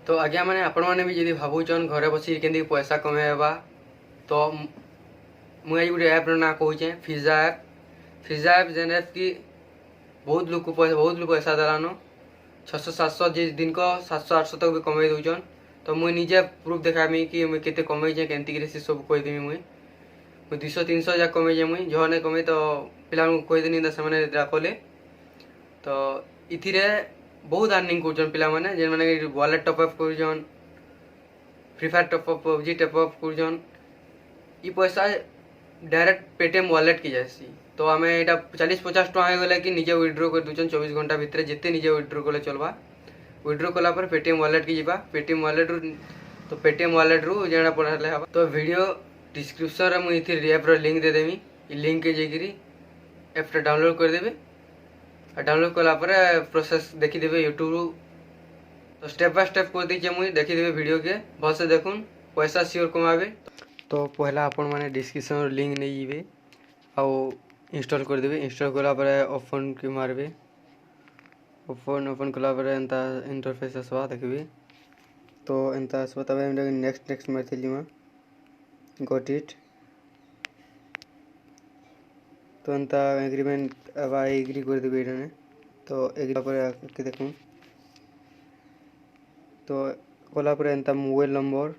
तो आज्ञा मैंने आपण मैंने भी जब भावुन घरे बस के पैसा कमेबा तो मुझे गोटे ऐप ना कहे फिजा ऐप। फिजा ऐप जेन ऐप कि बहुत लोग पैसा देलान 600-700 जिस दिन को 700-800 तक भी कमे दौन। तो मुझे निजे प्रूफ देखामी कि मुझे केते कमेचे केमती से सब कहीदेमी मुझे 200-300 जा कमेचे मुझे जो नहीं कमे तो पिला कहीदेनी से कले। तो इथिरे बहुत अर्निंग कर पिला माने जेन माने वॉलेट टॉपअप कर free fire top up PUBG top up कर पैसा डायरेक्ट पेटीएम वॉलेट की जासी। तो आम यहाँ 40-50 टଙ୍କା गले कि निजे विड्रो कर दून 24 घंटा भितर जिते निजे विड्रो कले चलवा। विड्रो कलापर पेटीएम वॉलेट की जावा। पेटीएम वॉलेट रु तो पेटीएम वॉलेट रु जाना पड़े हम। तो वीडियो डिस्क्रिप्शन में मुझे ऐप लिंक देदेमी। लिंक के जाकि ऐपटा डाउनलोड करदेवे। डाउनलोड कलापर प्रोसेस देखीदे यूट्यूब। तो स्टेप बाय स्टेप कर दीजिए मुझे देखीदे वीडियो के भल से देखुन पैसा सियोर कमावे। तो पहला आपण मैंने डिस्क्रिप्शन लिंक नहीं जावे आउ इंस्टॉल करदेवे। इंस्टॉल कलापर ओपन के मारबे। ओपन कलापर एंता इंटरफेस आसवा देखिए। तो एंता आसवा तब नेक्स्ट मारथिली गॉट इट। तो एंता एग्रीमेंट अब एग्री कर देवे ये। तो एग्री पर देखूँ तो कलापर एंता मोबाइल नंबर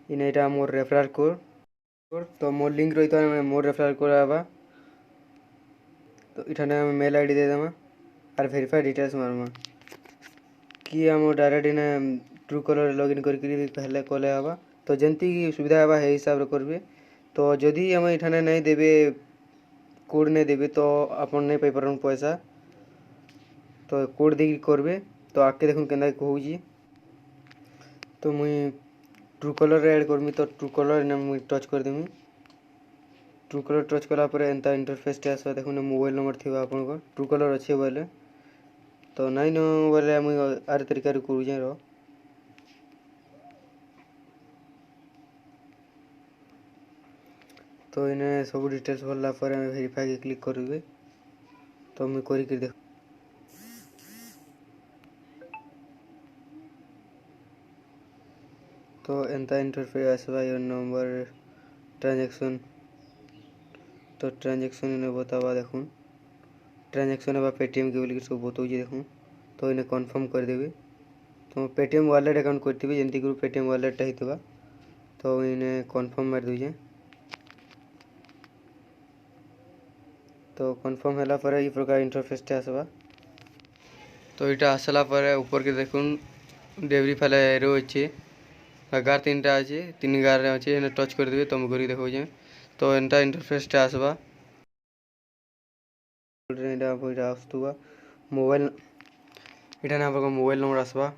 इन यहाँ मोर रेफरल कोड। तो मोर लिंक रही है मोर रेफरल कोड आवा। तो इठाने मेल आईडी दे देमा और वेरीफाई डिटेल्स मारमा कि आम डायरेक्ट इने ट्रू कलर लॉगिन करके पहले कले आवा। तो जंती सुविधा आवा है हिसाब रे करबे। तो जदि आम इठाने नहीं देबे कोड नहीं देबे तो आपन नहीं पाई पारन पैसा। तो कोड देकी करबे। तो आके देखुन केनता कहूजी। तो मुई ट्रू कलर ऐड करमी। तो ट्रू कलर ने मुई टच कर देमी। ट्रू कलर टच कलापर एंता इंटरफेस टे आसवा देखुन मोबाइल नंबर थी आपन ट्रू कलर अच्छे बोले। तो नाइन बोले मुई आर तरीका करूँ रो। तो इन्हें सब डिटेल्स भरला पर वेरीफाई के क्लिक करेंगे। तो मुई कर देख। तो एंता इंटरफेस आसवा योर नंबर ट्रांजेक्शन। तो ट्रांजेक्शन इन्हें बतावा देखून ट्रांजेक्शन है पेटीएम के बोलिक सब बताऊँ देखूँ। तो इन्हें कन्फर्म करदेवी। तो पेटीएम वॉलेट अकाउंट करती जमती कि पेटीएम वॉलेट होता। तो इन्हें कन्फर्म मार दूजे। तो कन्फर्म है पर ये प्रकार इंटरफेस टे आसवा। तो यहाँ आसला ऊपर के देखुन डेवरी फाले एरो अच्छे गार 3टा अच्छे 3 गार अच्छे टच करदे तो मुझे कर देखो। तो एंता इंटरफेस टे आसवा। आसुवा मोबाइल इठाने आप मोबाइल नंबर आसवा।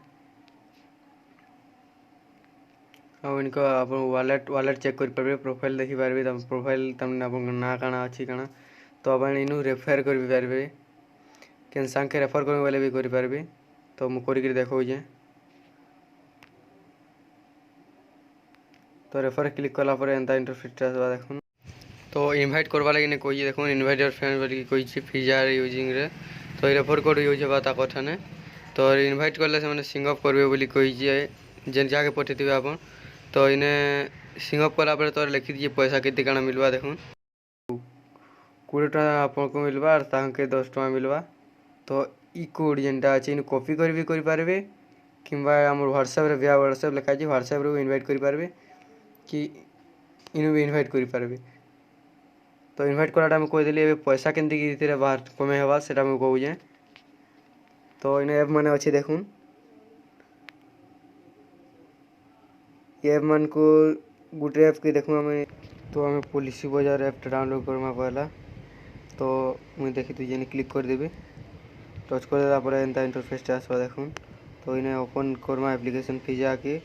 और इनको आप वालेट चेक कर पारे प्रोफाइल देखी पारे। प्रोफाइल तमने आप ना काना अच्छी काना। तो आप इनू रेफर कर पारे केन सांग के रेफर करने वाले भी कर पारे। तो मुझे कर देखो। तो रेफर क्लिक कलापर एंता इंटरफेस आसवा देखुन। तो इनभाइट करवा लगे कही देखो इनभाइट योर फ्रेंड बोली कही फिजा यूजिंग रे। तो रेफर कोड यूज होगा ताकठाने। तो इनभाइट कले से सिंग अप करेंगे बोली कही जेन जगह पठे आप। तो इन्हें सिंग अप कलापर तो लिखी दीजिए पैसा केते काना मिलवा देखुन 20 टଙ୍କା आपको मिलवा और ताके 10 टଙ୍କା मिलवा। तो ई कोड जेनटा अच्छे इन कॉपी कर भी पारे कि आम व्हाट्सएप रे व्हाट्सएप लिखाई व्हाट्सएप रे इनभाइट कर पारे कि इन भी इनभाइट कर पारे। तो इनभाइट कराटा मुझे कहीदेली पैसा केमती बाहर कमे हवा से कहूँ। तो इन ऐप मैंने अच्छे देखुन ऐप मान को गोटे ऐप के देखूँ आम। तो आम पॉलिसी बाजार ऐप डाउनलोड करमा पहला। तो मुझे देखी तुझे क्लिक करदेवी। टच कर देला एंता इंटरफेस आसवा देखुन। तो इन्हें ओपन करमा एप्लिकेशन फिजा के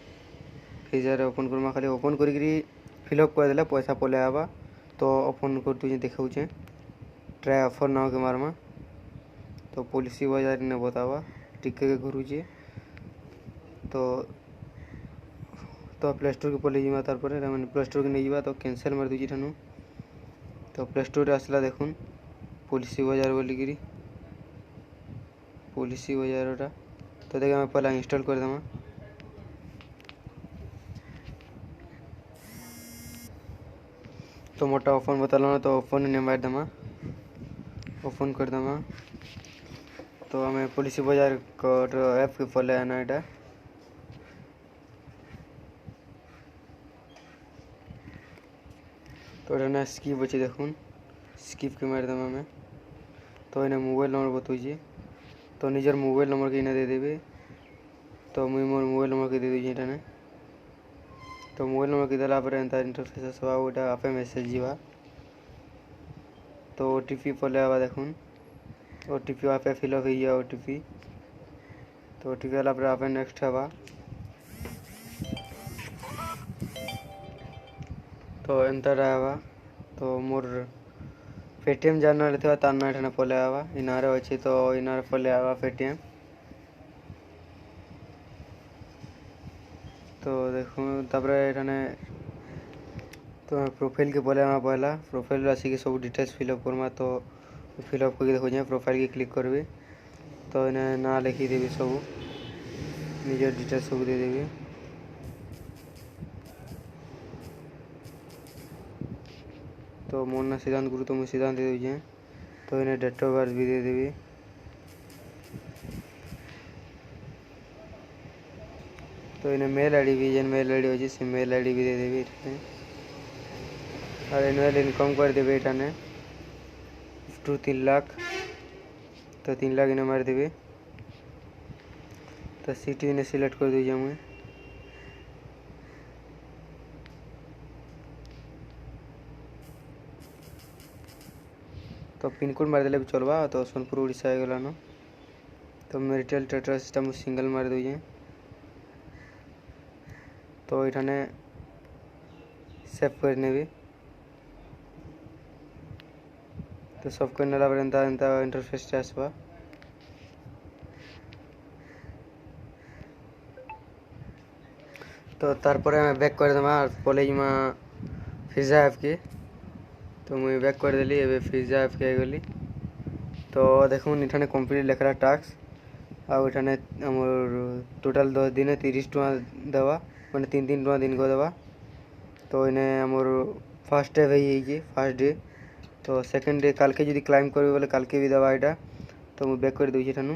फिजा रे ओपन करमा खाली ओपन करी फिलअप कर देला पैसा पले आवा। तो ओपन कर तुझे देखा ट्राई ऑफर ना के मारमा। तो पॉलिसी बाजार ने बतावा टिके के घुरुचे। तो प्ले स्टोर के पले जावा तार मैंने प्ले स्टोर के नहीं जावा। तो कैंसिल मार दूची ठानू। तो प्ले स्टोर आसला देखुन पॉलिसी बाजार बोलिकी पॉलिसी बाजार। तो देखिए मैं पहला इंस्टॉल कर देमा। तो मोटा ओपन बताल तो ओपन ने मार दमा ओपन कर दमा तो हमें पुलिस बाजार ऐप के फॉलो आना यहाँ तो यहाँ स्किप अच्छे देखुन स्किप के मार दमा हमें तो इन्हें मोबाइल नंबर बताऊे तो निजर मोबाइल नंबर के इन्हें दे देवे तो मुझे मोर मोबाइल नंबर के दे दीजिए इन्हें तो मोबाइल नंबर के देला पर एंता इंटरफेस आसवा वोटा आपे मेसेज जीवा तो ओटीपी पले आवा देखुन ओटीपी आपे फिलअप हो ओटीपी तो ओटीपी वाला पर आपे नेक्स्ट हवा तो एंतर आवा तो मोर पेटीएम जानना रहता तार ना एठाने पले आवा इनारे अच्छी तो इनारे पले आवा पेटीएम तो देखो तापरे एठाने तो प्रोफाइल के पले आवा पहला प्रोफाइल आसिक सब डिटेल्स फिलअप करमा तो फिलअप करके देखो प्रोफाइल के क्लिक करबे तो इन्हें ना लिखी देवी सब निजर डिटेल्स सब दे देवी तो मोर ना सिद्धांत गुरु तो मुझे सिद्धांत दे दीजिए तो इन्हें डेट ऑफ बर्थ भी दे देवी तो इन्हें मेल आईडी भी जेन मेल आईडी हो से मेल आईडी भी दे देवी और एनुअल इनकम कर देवे एठाने 3 लाख तो 3 लाख इन्हें मार देवे तो सिटी इन्हें सिलेक्ट कर दीजिए मुझे तो पिन कोड मार देले भी चलवा तो सोनपुर उड़ीसा हो गला न तो मेरिटल स्टेटस सिस्टम सिंगल मार दीजिए तो इठाने सेव करने भी तो सब करने ला एंता इंटरफेस आसवा तो तारपरे हमें बैक कर देमा कॉलेज में फ्रीजा ऐप के तो मुझे बैक कर देली एबे फ्रीजा ऐप के गली तो देखो इठाने कंप्लीट लेखरा टास्क आ इठाने हमर टोटल 10 दिन 30 टका देवा माने 3 टका दिन को देवा तो इन्हें हमर फर्स्ट डे है फर्स्ट डे तो सेकंड डे काल के यदि क्लाइम करबे बोले काल के भी देवा एटा तो मु बैक कर दउछि ठानु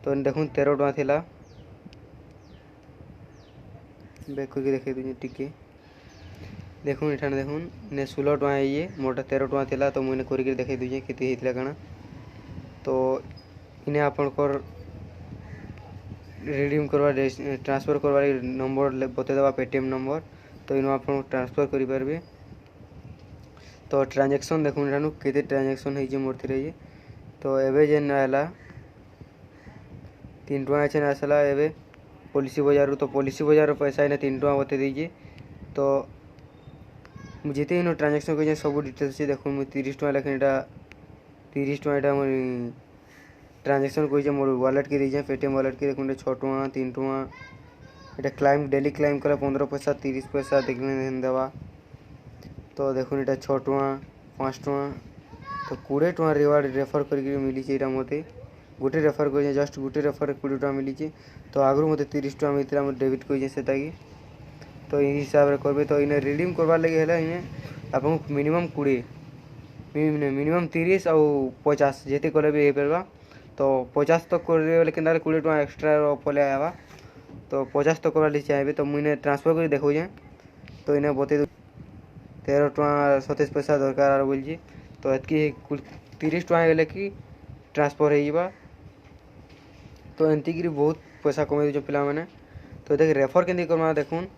तो देखो 13 टका थिला बैक करके देखे दूँ टिके देखो एठाने देखो ने 16 टका ये मोटा 13 टका थिला तो मुझे करके देखे दूँ केते हेतला काना तो इने आपन कर रिडीम करवा ट्रांसफर करवा नंबर बते देवा पेटीएम नंबर तो इनो आपन ट्रांसफर करि परबे तो ट्रांजैक्शन देखो एठानु केते ट्रांजैक्शन है जे मोर थिरे ये तो एबे जे आला 3 टका छन आसला एबे पुलिस बाजार तो पुलिस बाजार पैसा इन्हें 3 टका बते दीजिए तो जिते इन ट्रांजैक्शन कर सब डिटेल्स देखो मुझे 30 टका लेकिन 30 टका मोर ट्रांजैक्शन कर मोर वालेट के दीजिए पेटीएम वालेट के देखो 6 टका 3 टका ये क्लाइम डेली क्लाइम कला 15 पैसा 30 पैसा देखने देवा तो देखो ये 6 टका 5 टका तो 20 टका रिवार्ड रेफर करके मिली चाहिए मते गोटे रेफर कर जस्ट गोटे रेफर 20 टका मिली तो आगु मत 30 टका मिलता मैं डेबिट कर तो यही हिसाब से करबे तो इन्हें रिडीम करवार लगे है इन्हें आपको मिनिमम 20 मिनिमम 30 और 50 जेते कले भी हो पारबा तो 50 तक कर लेकिन 20 टका एक्स्ट्रा पले आवा तो 50 तक करवा चाहिए तो मुझे ट्रांसफर कर देखो तो इन्हें बते 13 टका 27 पैसा दरकार बोल तो एतकी 30 टका गले कि ट्रांसफर हो तो एमती बहुत पैसा कमे दे पिला माने तो देख रेफर केंदी करमा देखुन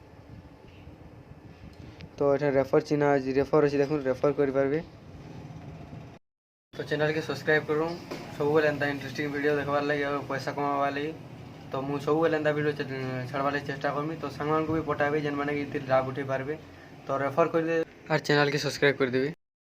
तो ये रेफर चिन्ह रेफर अच्छे देखो रेफर करें तो चैनल के सब्सक्राइब करूँ सब बेले एंता इंटरेस्टिंग वीडियो देखवार लगे और पैसा कमावा लगे तो मुझे सब बेले एंता वीडियो छाड़वार चेष्टा करमी तो सांग को भी पठाबे जेन मैंने लाभ उठे पारबे तो रेफर कर दे और चैनल के सब्सक्राइब कर देवी।